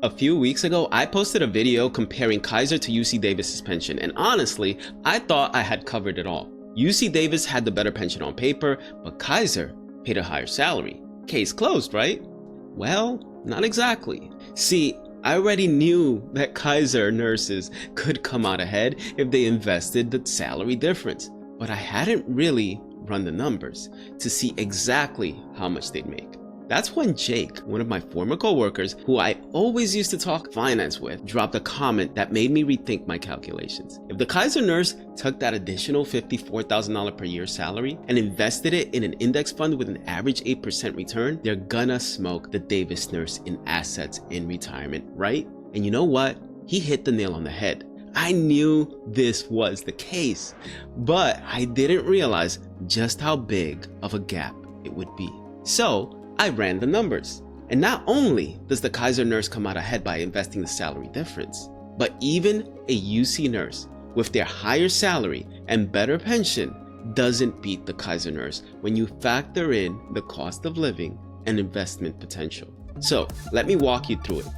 A few weeks ago, I posted a video comparing Kaiser to UC Davis's pension, and honestly, I thought I had covered it all. UC Davis had the better pension on paper, but Kaiser paid a higher salary. Case closed, right? Well, not exactly. See, I already knew that Kaiser nurses could come out ahead if they invested the salary difference, but I hadn't really run the numbers to see exactly how much they'd make. That's when Jake, one of my former coworkers, who I always used to talk finance with, dropped a comment that made me rethink my calculations. If the Kaiser nurse took that additional $54,000 per year salary and invested it in an index fund with an average 8% return, they're gonna smoke the Davis nurse in assets in retirement, right? And you know what? He hit the nail on the head. I knew this was the case, but I didn't realize just how big of a gap it would be. So I ran the numbers. And not only does the Kaiser nurse come out ahead by investing the salary difference, but even a UC nurse with their higher salary and better pension doesn't beat the Kaiser nurse when you factor in the cost of living and investment potential. So let me walk you through it.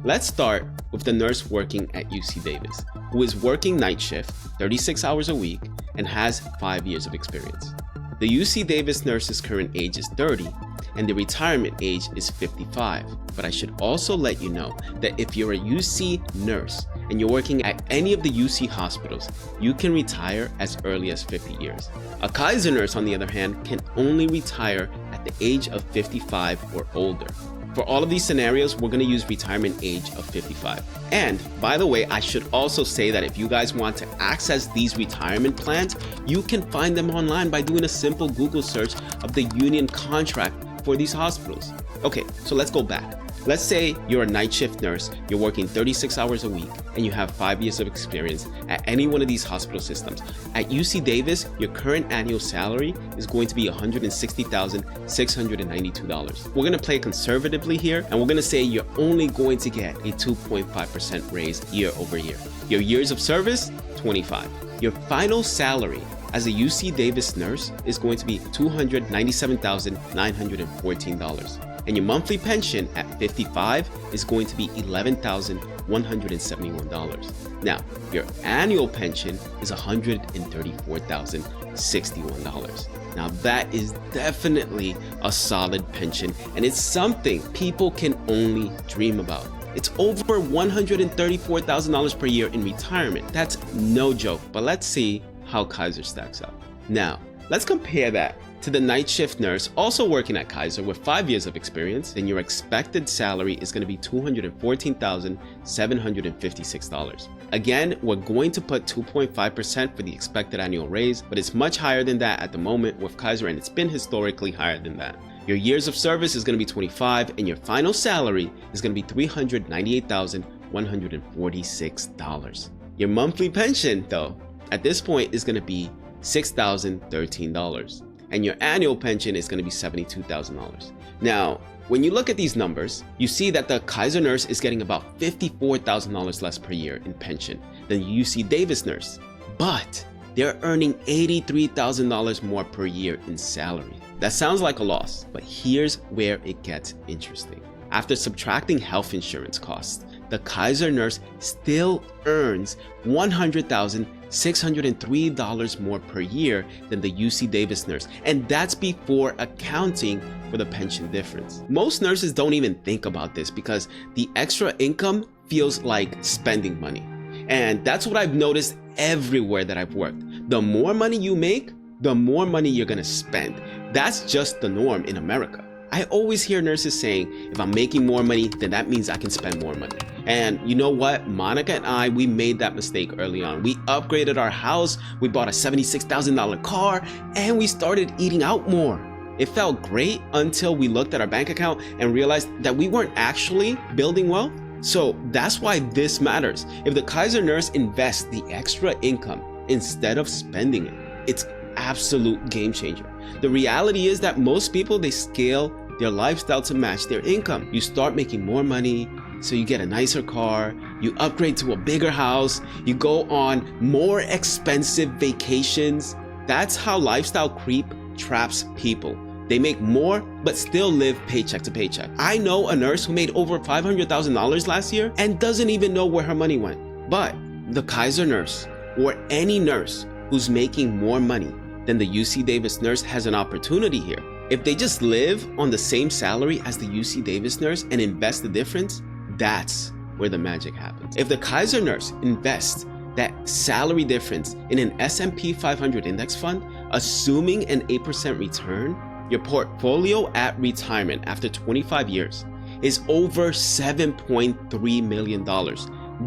Let's start with the nurse working at UC Davis, who is working night shift, 36 hours a week, and has 5 years of experience. The UC Davis nurse's current age is 30, and the retirement age is 55. But I should also let you know that if you're a UC nurse and you're working at any of the UC hospitals, you can retire as early as 50 years. A Kaiser nurse, on the other hand, can only retire at the age of 55 or older. For all of these scenarios, we're gonna use retirement age of 55. And by the way, I should also say that if you guys want to access these retirement plans, you can find them online by doing a simple Google search of the union contract for these hospitals. Okay, so let's go back. Let's say you're a night shift nurse, you're working 36 hours a week, and you have 5 years of experience at any one of these hospital systems. At UC Davis, your current annual salary is going to be $160,692. We're gonna play conservatively here, and we're gonna say you're only going to get a 2.5% raise year over year. Your years of service, 25. Your final salary as a UC Davis nurse is going to be $297,914. And your monthly pension at 55 is going to be $11,171. Now, your annual pension is $134,061. Now, that is definitely a solid pension, and it's something people can only dream about. It's over $134,000 per year in retirement. That's no joke, but let's see how Kaiser stacks up. Now, let's compare that to the night shift nurse also working at Kaiser with 5 years of experience. Then your expected salary is going to be $214,756. Again, we're going to put 2.5% for the expected annual raise, but it's much higher than that at the moment with Kaiser, and it's been historically higher than that. Your years of service is going to be 25, and your final salary is going to be $398,146. Your monthly pension, though, at this point is going to be $6,013. And your annual pension is going to be $72,000. Now, when you look at these numbers, you see that the Kaiser nurse is getting about $54,000 less per year in pension than the UC Davis nurse, but they're earning $83,000 more per year in salary. That sounds like a loss, but here's where it gets interesting. After subtracting health insurance costs, the Kaiser nurse still earns $100,603 more per year than the UC Davis nurse, and that's before accounting for the pension difference. Most nurses don't even think about this because the extra income feels like spending money. And that's what I've noticed everywhere that I've worked. The more money you make, the more money you're gonna spend. That's just the norm in America. I always hear nurses saying, if I'm making more money, then that means I can spend more money. And you know what? Monica and I, we made that mistake early on. We upgraded our house, we bought a $76,000 car, and we started eating out more. It felt great until we looked at our bank account and realized that we weren't actually building wealth. So that's why this matters. If the Kaiser nurse invests the extra income instead of spending it, it's absolute game changer. The reality is that most people, they scale their lifestyle to match their income. You start making more money, so you get a nicer car, you upgrade to a bigger house, you go on more expensive vacations. That's how lifestyle creep traps people. They make more, but still live paycheck to paycheck. I know a nurse who made over $500,000 last year and doesn't even know where her money went. But the Kaiser nurse, or any nurse who's making more money than the UC Davis nurse, has an opportunity here. If they just live on the same salary as the UC Davis nurse and invest the difference, that's where the magic happens. If the Kaiser nurse invests that salary difference in an S&P 500 index fund, assuming an 8% return, your portfolio at retirement after 25 years is over $7.3 million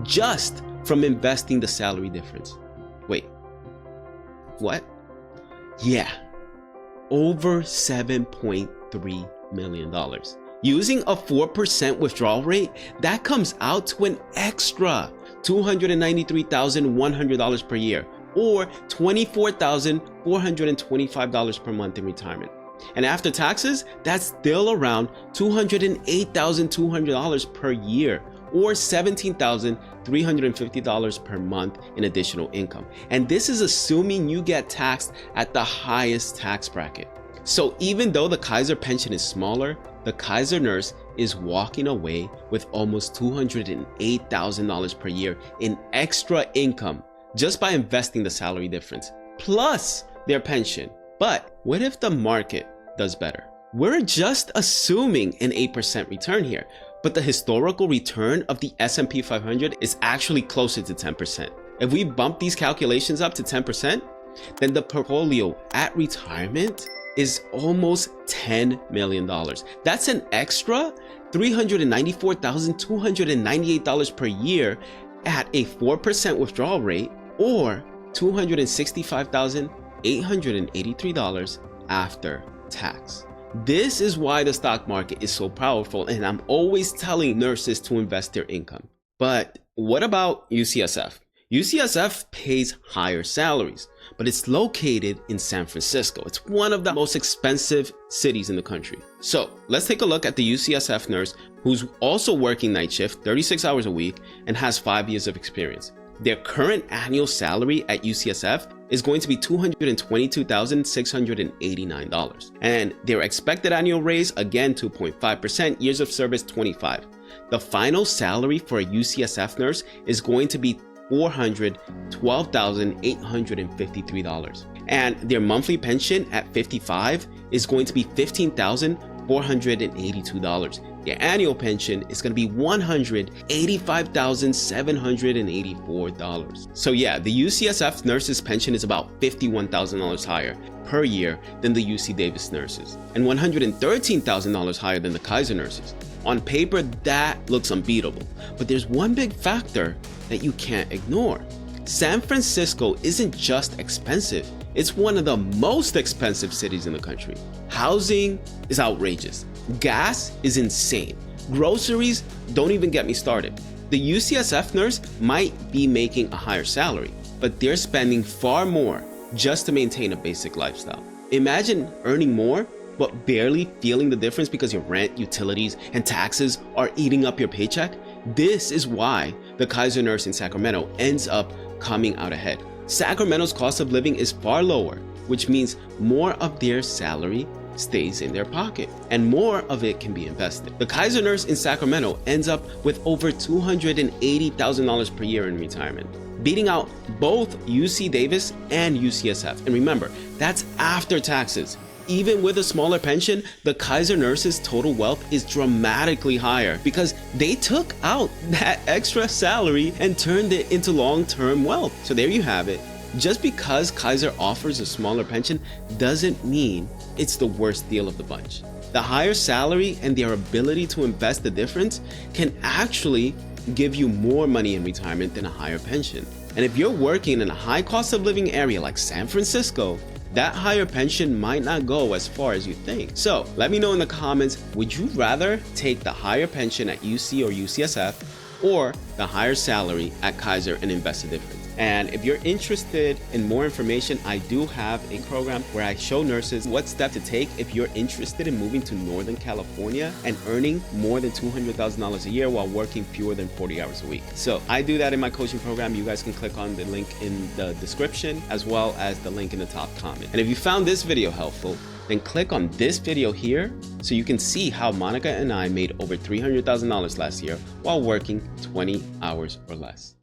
just from investing the salary difference. Wait, what? Yeah, over $7.3 million. Using a 4% withdrawal rate, that comes out to an extra $293,100 per year, or $24,425 per month in retirement. And after taxes, that's still around $208,200 per year, or $17,350 per month in additional income. And this is assuming you get taxed at the highest tax bracket. So even though the Kaiser pension is smaller, the Kaiser nurse is walking away with almost $208,000 per year in extra income just by investing the salary difference, plus their pension. But what if the market does better? We're just assuming an 8% return here, but the historical return of the S&P 500 is actually closer to 10%. If we bump these calculations up to 10%, then the portfolio at retirement is almost $10 million. That's an extra $394,298 per year at a 4% withdrawal rate, or $265,883 after tax. This is why the stock market is so powerful, and I'm always telling nurses to invest their income. But what about UCSF? UCSF pays higher salaries, but it's located in San Francisco. It's one of the most expensive cities in the country. So let's take a look at the UCSF nurse who's also working night shift, 36 hours a week, and has 5 years of experience. Their current annual salary at UCSF is going to be $222,689. And their expected annual raise, again, 2.5%, years of service, 25. The final salary for a UCSF nurse is going to be $412,853. And their monthly pension at 55 is going to be $15,482. Their annual pension is going to be $185,784. So yeah, the UCSF nurses' pension is about $51,000 higher per year than the UC Davis nurses, and $113,000 higher than the Kaiser nurses. On paper, that looks unbeatable, but there's one big factor that you can't ignore. San Francisco isn't just expensive, it's one of the most expensive cities in the country. Housing is outrageous. Gas is insane. Groceries, don't even get me started. The UCSF nurse might be making a higher salary, but they're spending far more just to maintain a basic lifestyle. Imagine earning more, but barely feeling the difference because your rent, utilities, and taxes are eating up your paycheck. This is why the Kaiser nurse in Sacramento ends up coming out ahead. Sacramento's cost of living is far lower, which means more of their salary stays in their pocket and more of it can be invested. The Kaiser nurse in Sacramento ends up with over $280,000 per year in retirement, beating out both UC Davis and UCSF. And remember, that's after taxes. Even with a smaller pension, the Kaiser nurses' total wealth is dramatically higher because they took out that extra salary and turned it into long-term wealth. So there you have it. Just because Kaiser offers a smaller pension doesn't mean it's the worst deal of the bunch. The higher salary and their ability to invest the difference can actually give you more money in retirement than a higher pension. And if you're working in a high cost of living area like San Francisco, that higher pension might not go as far as you think. So let me know in the comments, would you rather take the higher pension at UC or UCSF or the higher salary at Kaiser and invest the difference? And if you're interested in more information, I do have a program where I show nurses what step to take if you're interested in moving to Northern California and earning more than $200,000 a year while working fewer than 40 hours a week. So I do that in my coaching program. You guys can click on the link in the description as well as the link in the top comment. And if you found this video helpful, then click on this video here so you can see how Monica and I made over $300,000 last year while working 20 hours or less.